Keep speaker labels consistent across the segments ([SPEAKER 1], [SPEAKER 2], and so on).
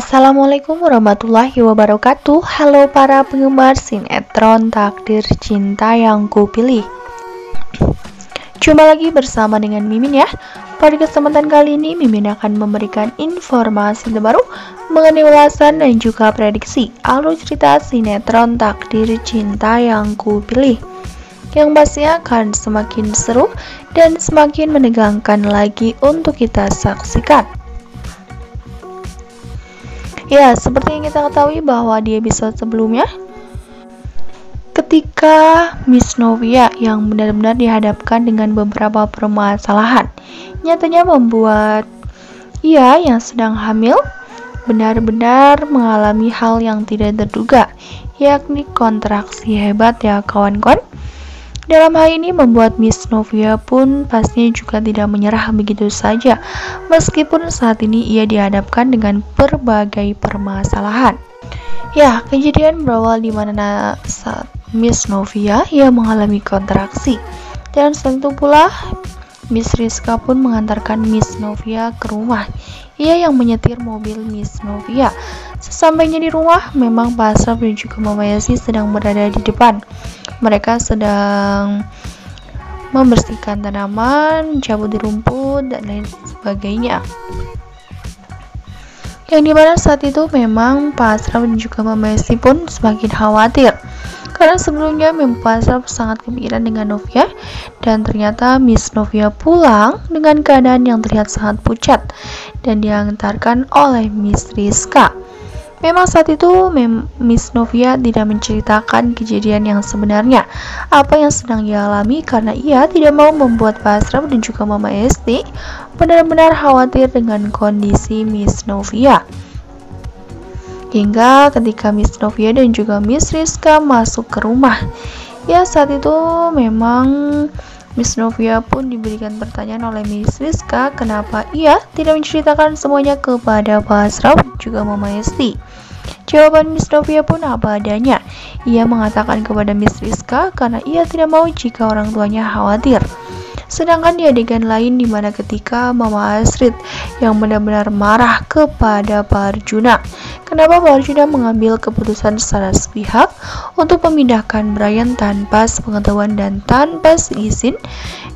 [SPEAKER 1] Assalamualaikum warahmatullahi wabarakatuh. Halo para penggemar sinetron Takdir Cinta yang Kupilih. Jumpa lagi bersama dengan Mimin ya. Pada kesempatan kali ini Mimin akan memberikan informasi terbaru mengenai ulasan dan juga prediksi alur cerita sinetron Takdir Cinta yang Kupilih, yang pastinya akan semakin seru dan semakin menegangkan lagi untuk kita saksikan. Ya, seperti yang kita ketahui bahwa di episode sebelumnya, ketika Miss Novia yang benar-benar dihadapkan dengan beberapa permasalahan, nyatanya membuat ia yang sedang hamil benar-benar mengalami hal yang tidak terduga, yakni kontraksi hebat ya kawan-kawan. Dalam hal ini membuat Miss Novia pun pastinya juga tidak menyerah begitu saja, meskipun saat ini ia dihadapkan dengan berbagai permasalahan. Ya, kejadian berawal di mana saat Miss Novia ia mengalami kontraksi, dan setelah itu pula Miss Rizka pun mengantarkan Miss Novia ke rumah. Ia yang menyetir mobil Miss Novia. Sesampainya di rumah, memang Pak Asraf dan juga Mama Yesi sedang berada di depan. Mereka sedang membersihkan tanaman, cabut rumput, dan lain sebagainya. Yang dimana saat itu memang Pak Asraf dan juga Mama Yesi pun semakin khawatir, karena sebelumnya memang Pak Asraf sangat kepikiran dengan Novia, dan ternyata Miss Novia pulang dengan keadaan yang terlihat sangat pucat dan diantarkan oleh Miss Rizka. Memang saat itu Miss Novia tidak menceritakan kejadian yang sebenarnya, apa yang sedang ia alami, karena ia tidak mau membuat Pak Asraf dan juga Mama Esti benar-benar khawatir dengan kondisi Miss Novia. Hingga ketika Miss Novia dan juga Miss Rizka masuk ke rumah, ya saat itu memang Miss Novia pun diberikan pertanyaan oleh Miss Rizka kenapa ia tidak menceritakan semuanya kepada Pak Asraf juga Mama Esti. Jawaban Miss Novia pun apa adanya. Ia mengatakan kepada Miss Rizka karena ia tidak mau jika orang tuanya khawatir. Sedangkan di adegan lain di mana ketika Mama Asrid yang benar-benar marah kepada Pak Arjuna, kenapa Pak Arjuna mengambil keputusan secara sepihak untuk memindahkan Brian tanpa sepengetahuan dan tanpa izin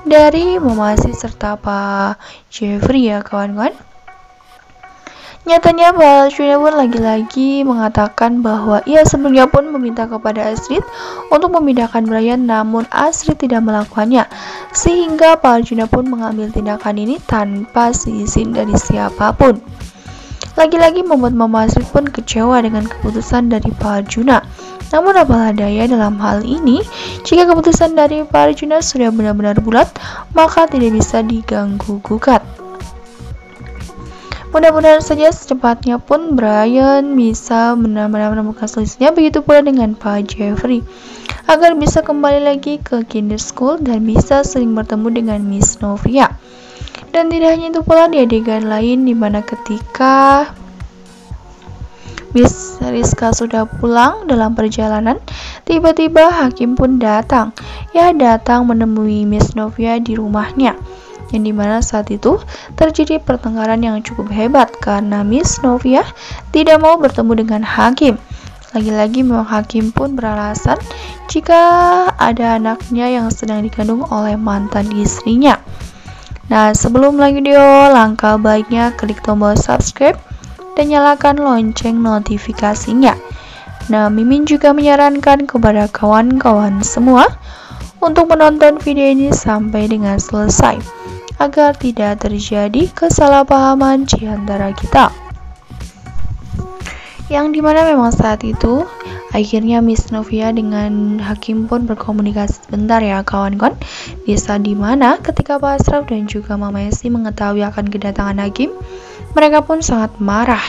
[SPEAKER 1] dari Mama Asrid serta Pak Jeffrey ya kawan-kawan. Nyatanya Pak Arjuna pun lagi-lagi mengatakan bahwa ia sebelumnya pun meminta kepada Asrid untuk memindahkan Brian, namun Asrid tidak melakukannya, sehingga Pak Arjuna pun mengambil tindakan ini tanpa izin dari siapapun. Lagi-lagi membuat Mama Asrid pun kecewa dengan keputusan dari Pak Arjuna. Namun apalah daya dalam hal ini, jika keputusan dari Pak Arjuna sudah benar-benar bulat, maka tidak bisa diganggu-gugat. Mudah-mudahan saja secepatnya pun Brian bisa benar-benar menemukan solusinya, begitu pula dengan Pak Jeffrey, agar bisa kembali lagi ke kinder school dan bisa sering bertemu dengan Miss Novia. Dan tidak hanya itu pula, di adegan lain di mana ketika Miss Rizka sudah pulang dalam perjalanan, tiba-tiba Hakim pun datang menemui Miss Novia di rumahnya, yang dimana saat itu terjadi pertengkaran yang cukup hebat karena Miss Novia tidak mau bertemu dengan Hakim. Lagi-lagi memang Hakim pun beralasan jika ada anaknya yang sedang dikandung oleh mantan istrinya. Nah, sebelum lanjut video, langkah baiknya klik tombol subscribe dan nyalakan lonceng notifikasinya. Nah, Mimin juga menyarankan kepada kawan-kawan semua untuk menonton video ini sampai dengan selesai, agar tidak terjadi kesalahpahaman di antara kita. Yang dimana memang saat itu akhirnya Miss Novia dengan Hakim pun berkomunikasi sebentar ya kawan-kawan. Bisa dimana ketika Pak Asraf dan juga Mama Esi mengetahui akan kedatangan Hakim, mereka pun sangat marah.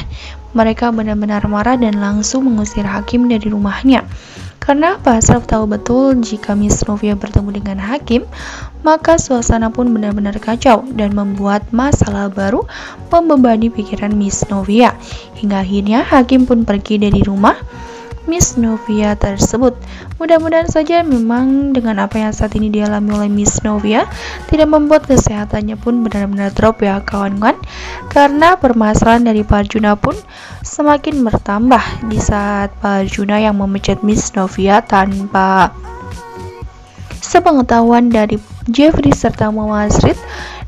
[SPEAKER 1] Mereka benar-benar marah dan langsung mengusir Hakim dari rumahnya. Karena Pak Asraf tahu betul jika Miss Novia bertemu dengan Hakim, maka suasana pun benar-benar kacau dan membuat masalah baru membebani pikiran Miss Novia. Hingga akhirnya Hakim pun pergi dari rumah Miss Novia tersebut. Mudah-mudahan saja memang dengan apa yang saat ini dialami oleh Miss Novia tidak membuat kesehatannya pun benar-benar drop ya kawan-kawan, karena permasalahan dari Pak Arjuna pun semakin bertambah di saat Pak Arjuna yang memecat Miss Novia tanpa sepengetahuan dari Jeffrey serta Mama Astrid,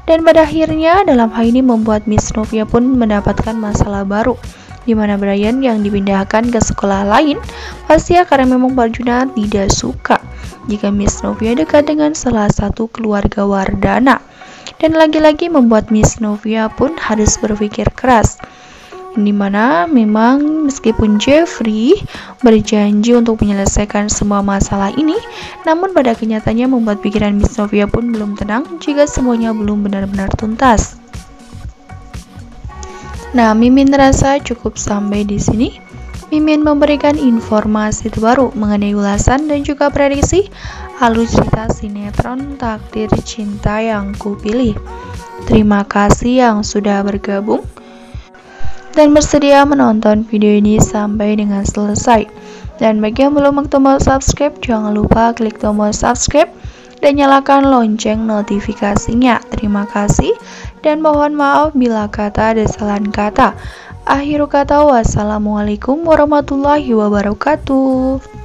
[SPEAKER 1] dan pada akhirnya dalam hal ini membuat Miss Novia pun mendapatkan masalah baru, di mana Brian yang dipindahkan ke sekolah lain pasti karena memang Pak Arjuna tidak suka jika Miss Novia dekat dengan salah satu keluarga Wardana, dan lagi-lagi membuat Miss Novia pun harus berpikir keras, dimana memang meskipun Jeffrey berjanji untuk menyelesaikan semua masalah ini, namun pada kenyataannya membuat pikiran Miss Novia pun belum tenang jika semuanya belum benar-benar tuntas. Nah, Mimin rasa cukup sampai di sini. Mimin memberikan informasi terbaru mengenai ulasan dan juga prediksi alur cerita sinetron Takdir Cinta yang Kupilih. Terima kasih yang sudah bergabung dan bersedia menonton video ini sampai dengan selesai. Dan bagi yang belum tombol subscribe, jangan lupa klik tombol subscribe dan nyalakan lonceng notifikasinya. Terima kasih dan mohon maaf bila kata ada kesalahan kata. Akhir kata, wassalamualaikum warahmatullahi wabarakatuh.